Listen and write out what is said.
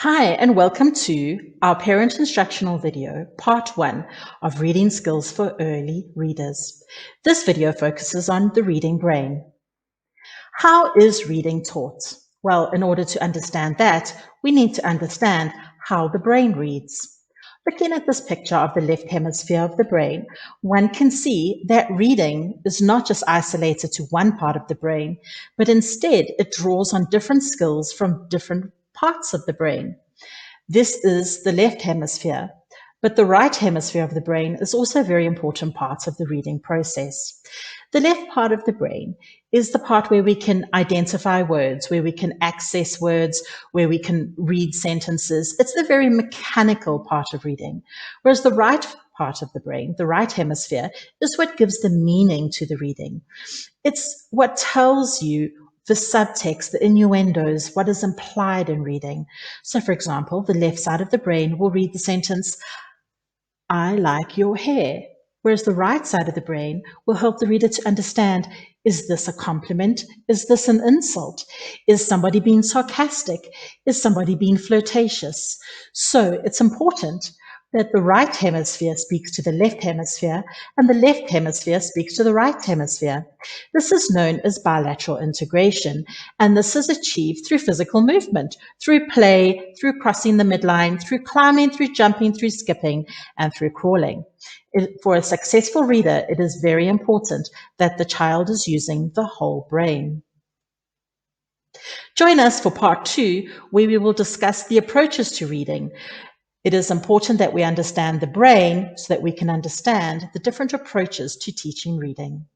Hi, and welcome to our parent instructional video, part 1 of Reading Skills for Early Readers. This video focuses on the reading brain. How is reading taught? Well, in order to understand that, we need to understand how the brain reads. Looking at this picture of the left hemisphere of the brain, one can see that reading is not just isolated to one part of the brain, but instead it draws on different skills from different parts of the brain. This is the left hemisphere, but the right hemisphere of the brain is also a very important part of the reading process. The left part of the brain is the part where we can identify words, where we can access words, where we can read sentences. It's the very mechanical part of reading. Whereas the right part of the brain, the right hemisphere, is what gives the meaning to the reading. It's what tells you the subtext, the innuendos, what is implied in reading. So, for example, the left side of the brain will read the sentence, "I like your hair," whereas the right side of the brain will help the reader to understand, is this a compliment? Is this an insult? Is somebody being sarcastic? Is somebody being flirtatious? So it's important that the right hemisphere speaks to the left hemisphere and the left hemisphere speaks to the right hemisphere. This is known as bilateral integration, and this is achieved through physical movement, through play, through crossing the midline, through climbing, through jumping, through skipping, and through crawling. For a successful reader, it is very important that the child is using the whole brain. Join us for part 2, where we will discuss the approaches to reading. It is important that we understand the brain so that we can understand the different approaches to teaching reading.